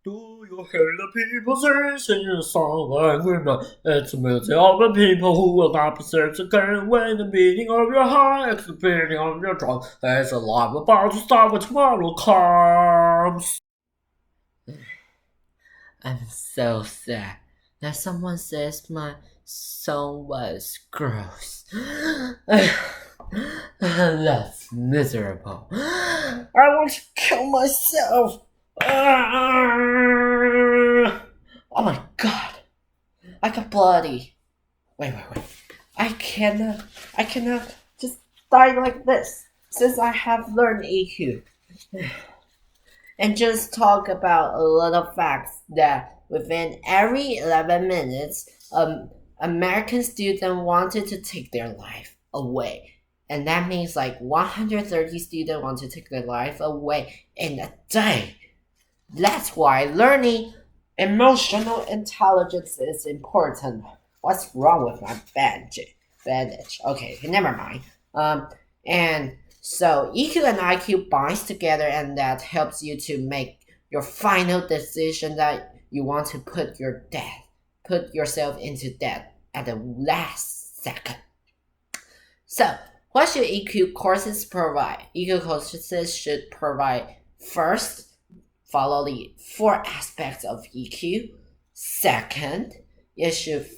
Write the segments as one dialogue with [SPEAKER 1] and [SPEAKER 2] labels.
[SPEAKER 1] Do you hear the people say, singing a song agreement? It's a music of the people who will not be searched again when the beating of your heart is the beating of your drum. There's a life about to start when tomorrow comes.
[SPEAKER 2] I'm so sad that someone says my song was gross. That's miserable. I want to kill myself. Oh my god. I got bloody. Wait. I cannot just die like this since I have learned EQ. And just talk about a lot of facts that within every 11 minutes, American student wanted to take their life away. And that means like 130 students want to take their life away in a day. That's why learning emotional intelligence is important. What's wrong with my bandage? Okay, never mind. And so EQ and IQ binds together, and that helps you to make your final decision that you want to put yourself into debt at the last second. So, what should EQ courses provide? EQ courses should provide first, follow the 4 aspects of EQ. Second, it should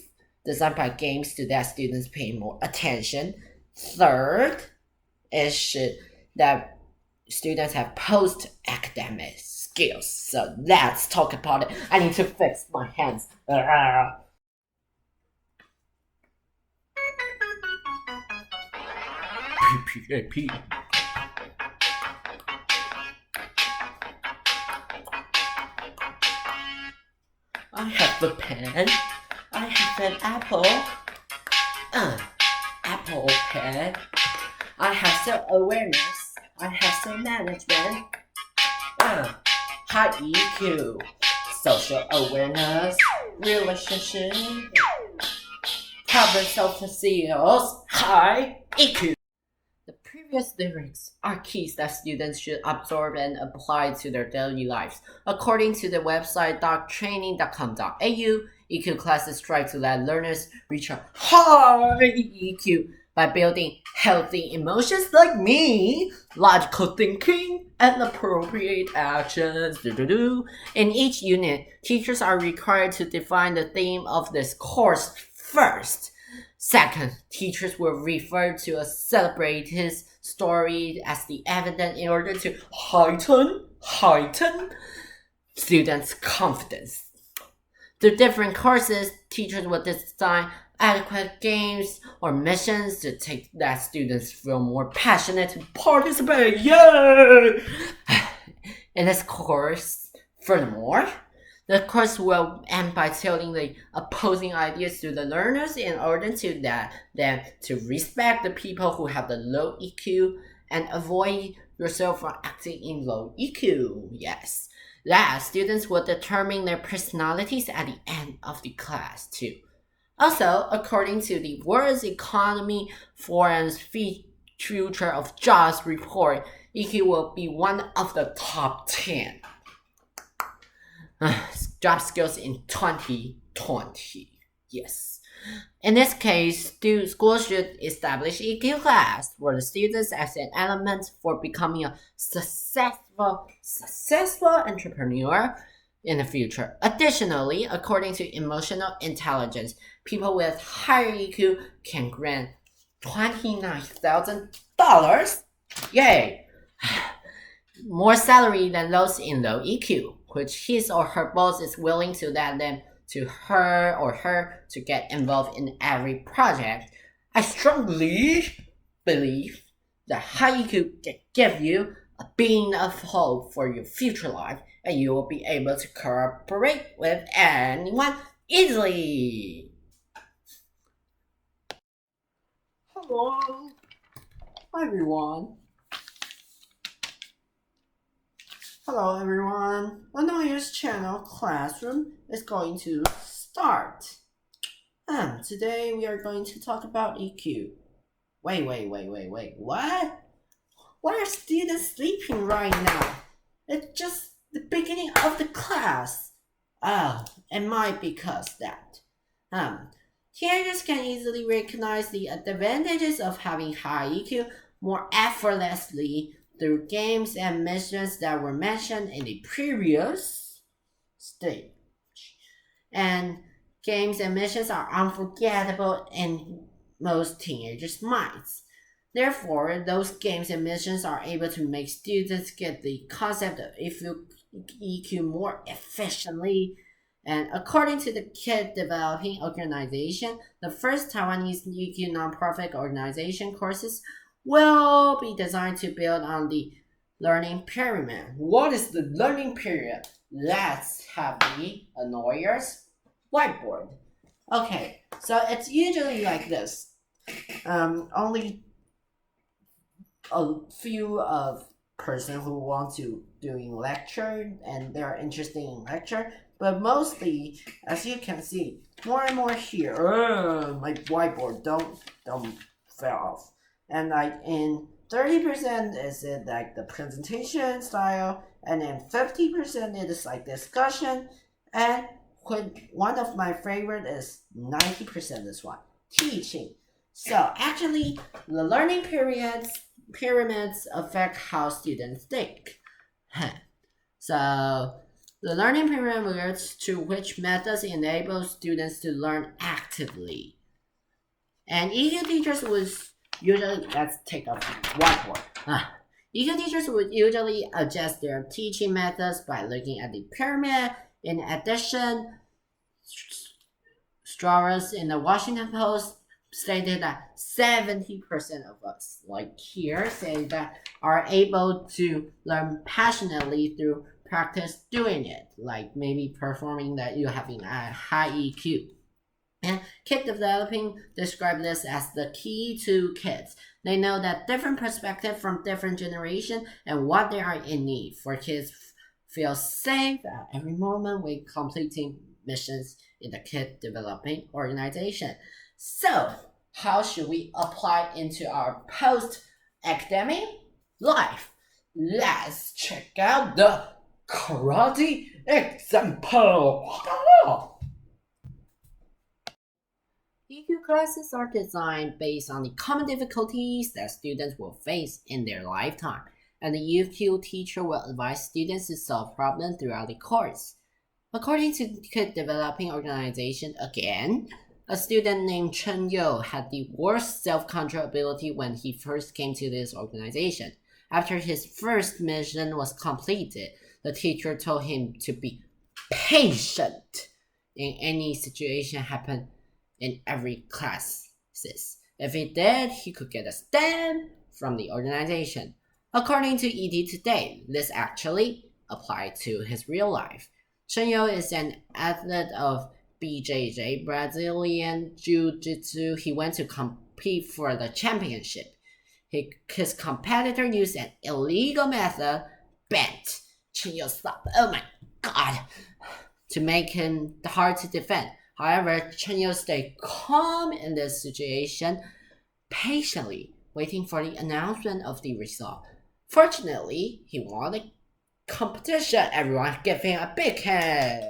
[SPEAKER 2] design by games to let students pay more attention. Third, it should that students have post-academic skills. So let's talk about it. I need to fix my hands.
[SPEAKER 1] PPAP.
[SPEAKER 2] I have the pen. I have an apple. Apple pen. I have self-awareness. I have self-management. High EQ. Social awareness. Relationship. Problem solving skills. High EQ. The previous lyrics are keys that students should absorb and apply to their daily lives. According to the website doctraining.com.au, EQ classes strive to let learners reach a high EQ by building healthy emotions like me, logical thinking, and appropriate actions. In each unit, teachers are required to define the theme of this course first. Second, teachers will refer to a celebrated story as the evidence in order to heighten students' confidence. Through different courses, teachers will design adequate games or missions to let students feel more passionate to participate. Yay! In this course, furthermore, the course will end by telling the opposing ideas to the learners in order to let them to respect the people who have the low EQ and avoid yourself from acting in low EQ. Yes. Last, students will determine their personalities at the end of the class too. Also, according to the World Economy Forum's Future of Jobs report, EQ will be one of the top 10 job skills in 2020. Yes. In this case, schools should establish EQ class for the students as an element for becoming a successful entrepreneur in the future. Additionally, according to emotional intelligence, people with higher EQ can grant $29,000. Yay! More salary than those in low EQ, which his or her boss is willing to let them to her to get involved in every project. I strongly believe that high EQ can give you a beam of hope for your future life, and you will be able to cooperate with anyone easily. Hello, everyone. Hello everyone, a new channel classroom is going to start. Today we are going to talk about EQ. Wait, what? Why are students sleeping right now? It's just the beginning of the class. Oh, it might be because that. Teenagers can easily recognize the advantages of having high EQ more effortlessly through games and missions that were mentioned in the previous stage. And games and missions are unforgettable in most teenagers' minds. Therefore, those games and missions are able to make students get the concept of EQ more efficiently. And according to the Kid Developing Organization, the first Taiwanese EQ nonprofit organization courses will be designed to build on the learning pyramid. What is the learning pyramid? Let's have the annoyers whiteboard. Okay, so it's usually like this. Only a few of person who want to doing lecture and they're interested in lecture, but mostly, as you can see, more and more here. My whiteboard don't fall off, and like in 30% is it like the presentation style, and then 50% is like discussion, and one of my favorite is 90% this one, teaching. So actually, the learning pyramids affect how students think. So the learning pyramid relates to which methods enable students to learn actively. And EQ teachers would usually, let's take a whiteboard. EQ teachers would usually adjust their teaching methods by looking at the pyramid. In addition, Strauss in the Washington Post stated that 70% of us, like here, say that are able to learn passionately through practice doing it, like maybe performing that you having a high EQ. And Kid Developing describe this as the key to kids. They know that different perspective from different generation and what they are in need for kids feel safe at every moment when completing missions in the Kid Developing Organization. So, how should we apply into our post-academic life? Let's check out the karate example. EQ classes are designed based on the common difficulties that students will face in their lifetime, and the EQ teacher will advise students to solve problems throughout the course. According to the Kid Developing Organization, again, a student named Chen Yo had the worst self-control ability when he first came to this organization. After his first mission was completed, the teacher told him to be patient in any situation happen in every classes. If he did, he could get a stamp from the organization. According to ED Today, this actually applied to his real life. Chen Yo is an athlete of BJJ, Brazilian Jiu-Jitsu. He went to compete for the championship. His competitor used an illegal method, bent. Chen Yo stopped. Oh my god! To make him hard to defend. However, Chen Yo stayed calm in this situation, patiently waiting for the announcement of the result. Fortunately, he won the competition. Everyone give him a big hand.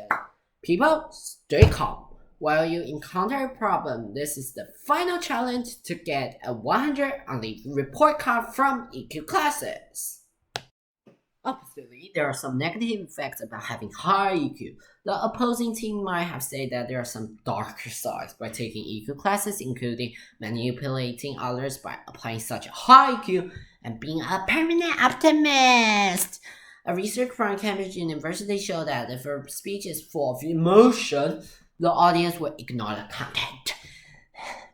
[SPEAKER 2] People, stay calm. While you encounter a problem, this is the final challenge to get a 100 on the report card from EQ classes. Obviously, there are some negative effects about having high EQ. The opposing team might have said that there are some darker sides by taking EQ classes, including manipulating others by applying such a high EQ and being a permanent optimist. A research from Cambridge University showed that if a speech is full of emotion, the audience will ignore the content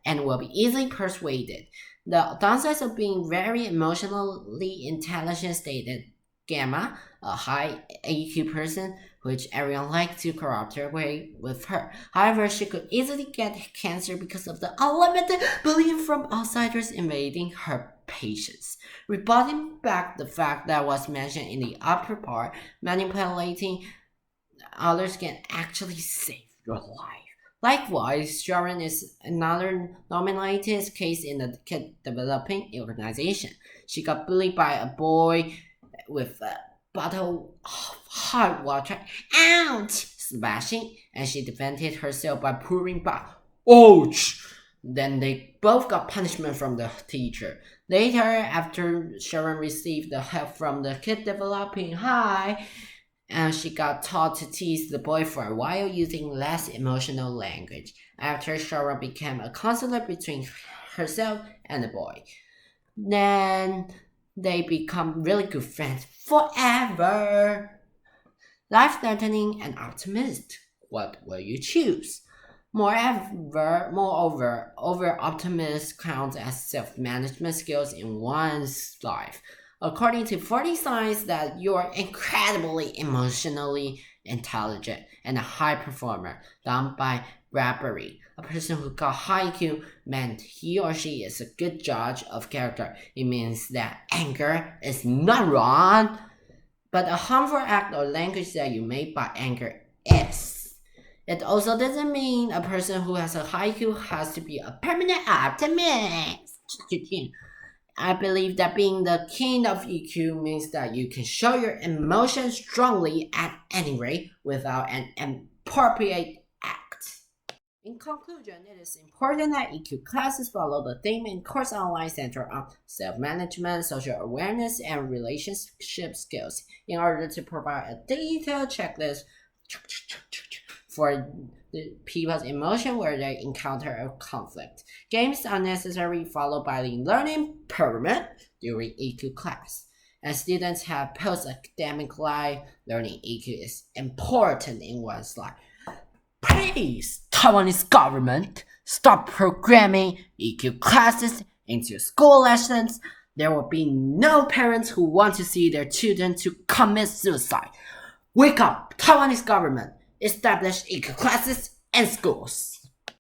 [SPEAKER 2] and will be easily persuaded. The downsides of being very emotionally intelligent stated Gamma, a high EQ person, which everyone liked to cooperate with her. However, she could easily get cancer because of the unlimited belief from outsiders invading her patience. Rebutting back the fact that was mentioned in the upper part, manipulating others can actually save your life. Likewise, Sharon is another nominated case in the Kid Developing Organization. She got bullied by a boy with bottle of hot water, ouch, splashing, and she defended herself by pouring back, ouch. Then they both got punishment from the teacher. Later, after Sharon received the help from the kid developing high, and she got taught to tease the boy for a while using less emotional language. After Sharon became a counselor between herself and the boy. Then they become really good friends forever. Life-threatening and optimist. What will you choose? Moreover, over-optimism counts as self-management skills in one's life. According to 40 signs that you're incredibly emotionally intelligent and a high performer, done by Bradbury. A person who got high IQ meant he or she is a good judge of character. It means that anger is not wrong, but a harmful act or language that you made by anger is. It also doesn't mean a person who has a high IQ has to be a permanent optimist. I believe that being the king of EQ means that you can show your emotions strongly at any rate without an appropriate act. In conclusion, it is important that EQ classes follow the theme in course online center on self-management, social awareness, and relationship skills in order to provide a detailed checklist for the people's emotion where they encounter a conflict. Games are necessary followed by the learning pyramid during EQ class. As students have post-academic life, learning EQ is important in one's life. Please, Taiwanese government, stop programming EQ classes into school lessons. There will be no parents who want to see their children to commit suicide. Wake up, Taiwanese government. Establish EQ classes in schools.